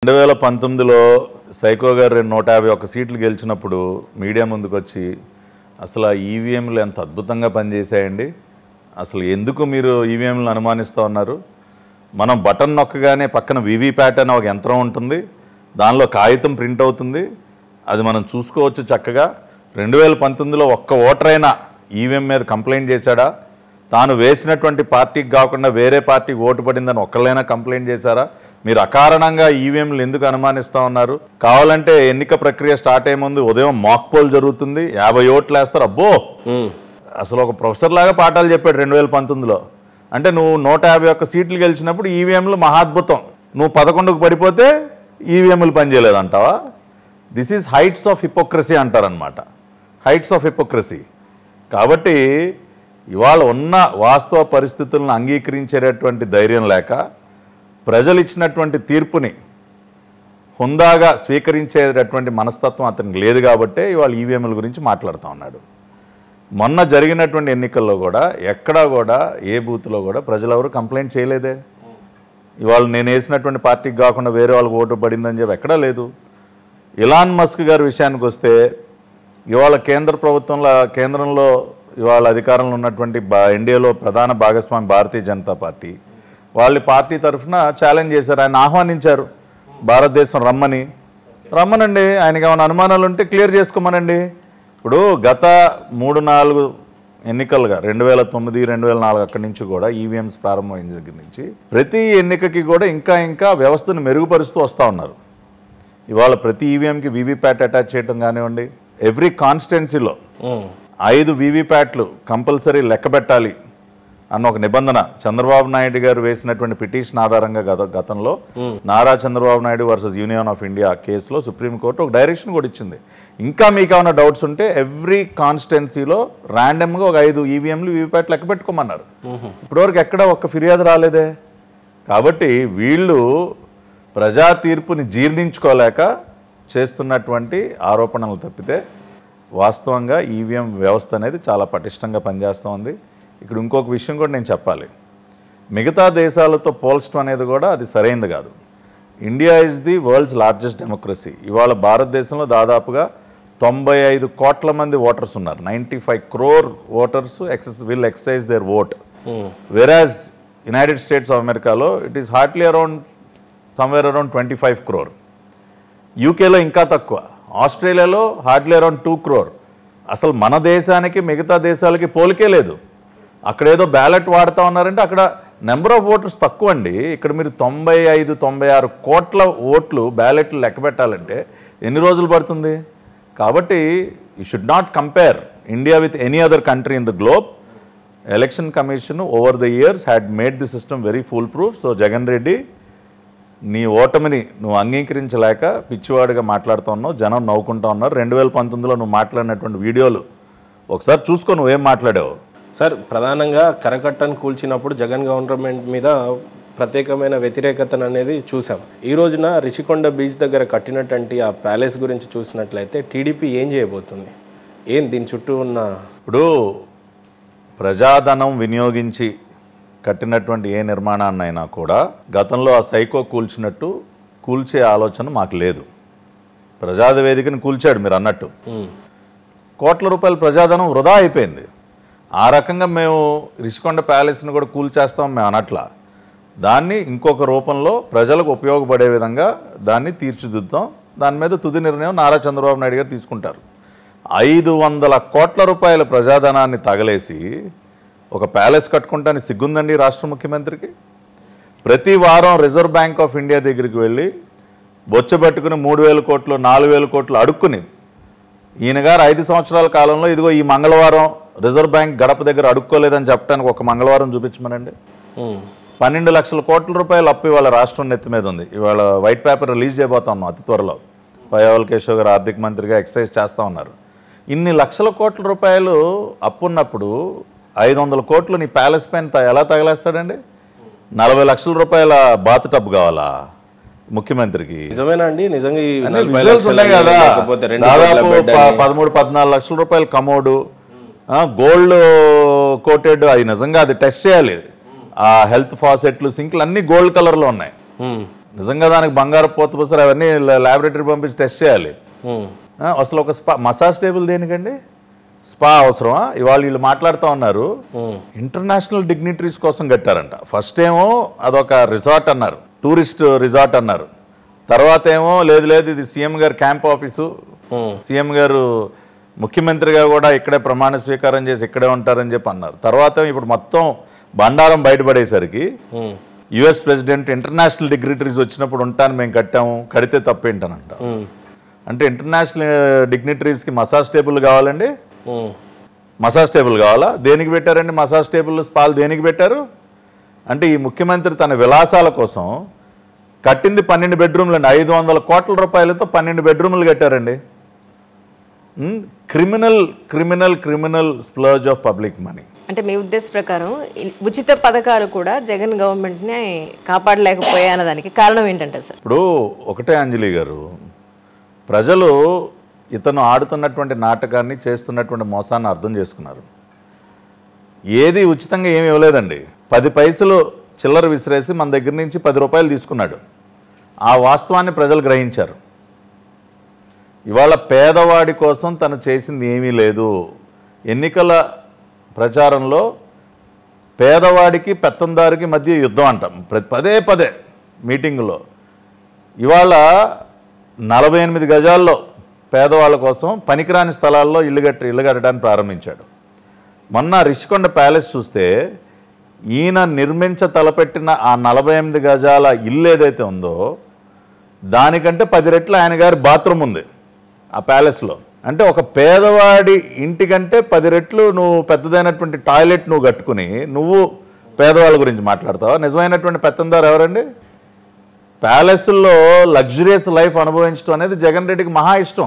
2019లో psycho గారు 151 సీట్లు గెలిచినప్పుడు మీడియా ముందుకు వచ్చి అసలు ఆ ఈవీఎంలు ఎంత అద్భుతంగా పనిచేశాయండి, అసలు ఎందుకు మీరు ఈవీఎంలను అనుమానిస్తూ ఉన్నారు, మనం బటన్ నొక్కగానే పక్కన వీవీప్యాట్ అనే ఒక యంత్రం ఉంటుంది, దానిలో కాగితం ప్రింట్ అవుతుంది, అది మనం చూసుకోవచ్చు చక్కగా. 2019లో ఒక్క ఓటర్ అయినా ఈవీఎం మీద కంప్లైంట్ చేశాడా, తాను వేసినటువంటి పార్టీకి కాకుండా వేరే పార్టీకి ఓటు పడిందని ఒక్కళ్ళైనా కంప్లైంట్ చేశారా, మీరు అకారణంగా ఈవీఎంలు ఎందుకు అనుమానిస్తూ ఉన్నారు, కావాలంటే ఎన్నిక ప్రక్రియ స్టార్ట్ అయ్యే ముందు ఉదయం మాక్ పోల్ జరుగుతుంది, 50 ఓట్లు వేస్తారు, అబ్బో అసలు ఒక ప్రొఫెసర్ లాగా పాఠాలు చెప్పాడు 2019లో. అంటే నువ్వు 151 సీట్లు గెలిచినప్పుడు ఈవీఎంలు మహాద్భుతం, నువ్వు 11కు పడిపోతే ఈవీఎంలు పనిచేయలేదంటావా? This is heights of hypocrisy అంటారనమాట, హైట్స్ ఆఫ్ హిపోక్రసీ. కాబట్టి ఇవాళ ఉన్న వాస్తవ పరిస్థితులను అంగీకరించేటటువంటి ధైర్యం లేక ప్రజలు ఇచ్చినటువంటి తీర్పుని హుందాగా స్వీకరించేటటువంటి మనస్తత్వం అతనికి లేదు కాబట్టే ఇవాళ ఈవీఎంల గురించి మాట్లాడుతూ ఉన్నాడు. మొన్న జరిగినటువంటి ఎన్నికల్లో కూడా ఎక్కడా కూడా ఏ బూత్లో కూడా ప్రజలు ఎవరు కంప్లైంట్ చేయలేదే. ఇవాళ నేను వేసినటువంటి పార్టీకి కాకుండా వేరే వాళ్ళకి ఓటు పడిందని చెప్పి ఎక్కడా లేదు. ఇలాన్ మస్క్ గారి విషయానికి వస్తే ఇవాళ కేంద్రంలో ఇవాళ అధికారంలో ఉన్నటువంటి ఎన్డీఏలో ప్రధాన భాగస్వామి భారతీయ జనతా పార్టీ, వాళ్ళ పార్టీ తరఫున ఛాలెంజ్ చేశారు, ఆయన ఆహ్వానించారు భారతదేశం రమ్మనండి, ఆయనకి ఏమైనా అనుమానాలు ఉంటే క్లియర్ చేసుకోమనండి. ఇప్పుడు గత 3-4 ఎన్నికలుగా 2009, 2004 అక్కడి నుంచి కూడా ఈవీఎంస్ ప్రారంభమైన దగ్గర నుంచి ప్రతి ఎన్నికకి కూడా ఇంకా వ్యవస్థను మెరుగుపరుస్తూ వస్తూ ఉన్నారు. ఇవాళ ప్రతి ఈవీఎంకి వీవీప్యాట్ అటాచ్ చేయడం కానివ్వండి, ఎవ్రీ కాన్స్టిట్యున్సీలో 5 వీవీప్యాట్లు కంపల్సరీ లెక్క పెట్టాలి అన్న ఒక నిబంధన చంద్రబాబు నాయుడు గారు వేసినటువంటి పిటిషన్ ఆధారంగా గతంలో Nara Chandrababu Naidu versus union of India కేసులో సుప్రీంకోర్టు ఒక డైరెక్షన్ కూడా ఇచ్చింది. ఇంకా మీకు ఏమైనా డౌట్స్ ఉంటే ఎవ్రీ కాన్స్టిట్యున్సీలో ర్యాండమ్గా ఒక 5 ఈవీఎంలు వీవీప్యాట్ లెక్క పెట్టుకోమన్నారు. ఇప్పటివరకు ఎక్కడ ఒక్క ఫిర్యాదు రాలేదే. కాబట్టి వీళ్ళు ప్రజా తీర్పుని జీర్ణించుకోలేక చేస్తున్నటువంటి ఆరోపణలు తప్పితే వాస్తవంగా ఈవీఎం వ్యవస్థ అనేది చాలా పటిష్టంగా పనిచేస్తూ ఉంది. ఇక్కడ ఇంకొక విషయం కూడా నేను చెప్పాలి, మిగతా దేశాలతో పోల్చడం అనేది కూడా అది సరైనది కాదు. India is the world's largest democracy. ఇవాళ భారతదేశంలో దాదాపుగా 95 కోట్ల మంది ఓటర్స్ ఉన్నారు. 95 crore voters will exercise their vote. వెరాజ్ యునైటెడ్ స్టేట్స్ ఆఫ్ అమెరికాలో it is hardly somewhere around 25 crore. యూకేలో ఇంకా తక్కువ, ఆస్ట్రేలియాలో హార్డ్లీ అరౌండ్ 2 crore. అసలు మన దేశానికి మిగతా దేశాలకి పోలికే లేదు. అక్కడేదో బ్యాలెట్ వాడుతూ ఉన్నారంటే అక్కడ నెంబర్ ఆఫ్ ఓటర్స్ తక్కువ అండి. ఇక్కడ మీరు 95-96 కోట్ల ఓట్లు బ్యాలెట్లు లెక్క పెట్టాలంటే ఎన్ని రోజులు పడుతుంది? కాబట్టి you should not compare India with any other country in the globe. Election commission over the years had made the system very full proof. So Jagan Reddy, నీ ఓటమిని నువ్వు అంగీకరించలేక పిచ్చివాడిగా మాట్లాడుతూ ఉన్నావు, జనం నవ్వుకుంటూ ఉన్నారు. 2019లో నువ్వు మాట్లాడినటువంటి వీడియోలు ఒకసారి చూసుకో, నువ్వేం మాట్లాడావు. సార్, ప్రధానంగా కరకట్టను కూల్చినప్పుడు జగన్ గవర్నమెంట్ మీద ప్రత్యేకమైన వ్యతిరేకతను అనేది చూసాం. ఈ రోజున రిషికొండ బీచ్ దగ్గర కట్టినటువంటి ఆ ప్యాలెస్ గురించి చూసినట్లయితే టీడీపీ ఏం చేయబోతుంది? దీని చుట్టూ ఉన్న ఇప్పుడు ప్రజాధనం వినియోగించి కట్టినటువంటి ఏ నిర్మాణాన్నైనా కూడా గతంలో ఆ సైకో కూల్చినట్టు కూల్చే ఆలోచన మాకు లేదు. ప్రజాద వేదికను కూల్చాడు మీరు అన్నట్టు, కోట్ల రూపాయల ప్రజాధనం వృధా అయిపోయింది. ఆ రకంగా మేము రిషికొండ ప్యాలెస్ని కూడా కూల్చేస్తాం మేము అనట్లా. దాన్ని ఇంకొక రూపంలో ప్రజలకు ఉపయోగపడే విధంగా దాన్ని తీర్చిదిద్దాం. దాని మీద తుది నిర్ణయం నారా చంద్రబాబు నాయుడు గారు తీసుకుంటారు. 500 కోట్ల రూపాయల ప్రజాధనాన్ని తగలేసి ఒక ప్యాలెస్ కట్టుకుంటానికి సిగ్గుందండి రాష్ట్ర ముఖ్యమంత్రికి. ప్రతి వారం రిజర్వ్ బ్యాంక్ ఆఫ్ ఇండియా దగ్గరికి వెళ్ళి బొచ్చబెట్టుకుని 3,000 కోట్లు 4,000 కోట్లు అడుక్కుని ఈయన గారు 5 సంవత్సరాల కాలంలో ఇదిగో ఈ మంగళవారం రిజర్వ్ బ్యాంక్ గడప దగ్గర అడుక్కోలేదని చెప్పడానికి ఒక మంగళవారం చూపించమనండి. 12 లక్షల కోట్ల రూపాయలు అప్పు ఇవాళ రాష్ట్రం నెత్తి మీద ఉంది. ఇవాళ వైట్ పేపర్ రిలీజ్ చేయబోతా ఉన్నాం అతి త్వరలో. పయ్యావుల కేశవ్ గారు ఆర్థిక మంత్రిగా ఎక్సైజ్ చేస్తూ ఉన్నారు. ఇన్ని లక్షల కోట్ల రూపాయలు అప్పు ఉన్నప్పుడు 500 కోట్లు నీ ప్యాలెస్ పైన ఎలా తగలేస్తాడండి? 40 లక్షల రూపాయల బాత్ టబ్ కావాలా ముఖ్యమంత్రికి? నిజమేనా అండి? నిజంగా ఉన్నాయి కదా, దాదాపు 13-14 లక్షల రూపాయల కమోడు, గోల్డ్ కోటెడ్, అది నిజంగా అది టెస్ట్ చేయాలి. ఆ హెల్త్ ఫాసెట్లు సింక్లు అన్నీ గోల్డ్ కలర్లో ఉన్నాయి. నిజంగా దానికి బంగారు పోత పోసారు అవన్నీ ల్యాబొరేటరీ పంపించి టెస్ట్ చేయాలి. అసలు ఒక మసాజ్ టేబుల్ దేనికండి? స్పా అవసరమా? ఇవాళ వీళ్ళు మాట్లాడుతూ ఉన్నారు ఇంటర్నేషనల్ డిగ్నిటరీస్ కోసం కట్టారంట. ఫస్ట్ ఏమో అదొక రిసార్ట్ అన్నారు, టూరిస్ట్ రిసార్ట్ అన్నారు. తర్వాత ఏమో లేదు ఇది సీఎం గారు క్యాంప్ ఆఫీసు, సీఎం గారు ముఖ్యమంత్రిగా కూడా ఇక్కడే ప్రమాణ స్వీకారం చేసి ఇక్కడే ఉంటారని చెప్పి అన్నారు. తర్వాత ఇప్పుడు మొత్తం బండారం బయటపడేసరికి యుఎస్ ప్రెసిడెంట్ ఇంటర్నేషనల్ డిగ్నిటరీస్ వచ్చినప్పుడు ఉంటాను మేము కట్టాము, కడితే తప్పేంటనంట. అంటే ఇంటర్నేషనల్ డిగ్నిటరీస్కి మసాజ్ టేబుల్ కావాలండి? మసాజ్ టేబుల్ కావాలా? దేనికి పెట్టారండి మసాజ్ టేబుల్ స్పాలు? దేనికి పెట్టారు అంటే ఈ ముఖ్యమంత్రి తన విలాసాల కోసం కట్టింది 12 బెడ్రూమ్లు అండి. 500 కోట్ల రూపాయలతో 12 బెడ్రూమ్లు కట్టారండి. Criminal splurge of public money. అంటే మీ ఉద్దేశ ప్రకారం ఉచిత పథకాలు కూడా జగన్ గవర్నమెంట్ని కాపాడలేకపోయా అన్నదానికి కారణం ఏంటంటారు సార్? ఇప్పుడు ఒకటే అంజలి గారు, ప్రజలు ఇతను ఆడుతున్నటువంటి నాటకాన్ని, చేస్తున్నటువంటి మోసాన్ని అర్థం చేసుకున్నారు. ఏది ఉచితంగా ఏమి ఇవ్వలేదండి. 10 పైసలు చిల్లర విసిరేసి మన దగ్గర నుంచి 10 రూపాయలు తీసుకున్నాడు. ఆ వాస్తవాన్ని ప్రజలు గ్రహించారు. ఇవాళ పేదవాడి కోసం తను చేసింది ఏమీ లేదు. ఎన్నికల ప్రచారంలో పేదవాడికి పెత్తందారికి మధ్య యుద్ధం అంటాం పదే మీటింగులో. ఇవాళ 48 గజాల్లో పేదవాళ్ళ కోసం పనికిరాని స్థలాల్లో ఇల్లు కట్టడానికి ప్రారంభించాడు. మొన్న రిషికొండ ప్యాలెస్ చూస్తే ఈయన తలపెట్టిన ఆ 48 గజాల ఇల్లు ఏదైతే ఉందో దానికంటే 10 రెట్లు ఆయన గారి బాత్రూమ్ ఉంది ఆ ప్యాలెస్లో. అంటే ఒక పేదవాడి ఇంటికంటే 10 రెట్లు నువ్వు పెద్దదైనటువంటి టాయిలెట్ నువ్వు కట్టుకుని నువ్వు పేదవాళ్ళ గురించి మాట్లాడతావా? నిజమైనటువంటి పెత్తందారు ఎవరండి? ప్యాలెస్ల్లో లగ్జరియస్ లైఫ్ అనుభవించడం అనేది జగన్ రెడ్డికి మహా ఇష్టం.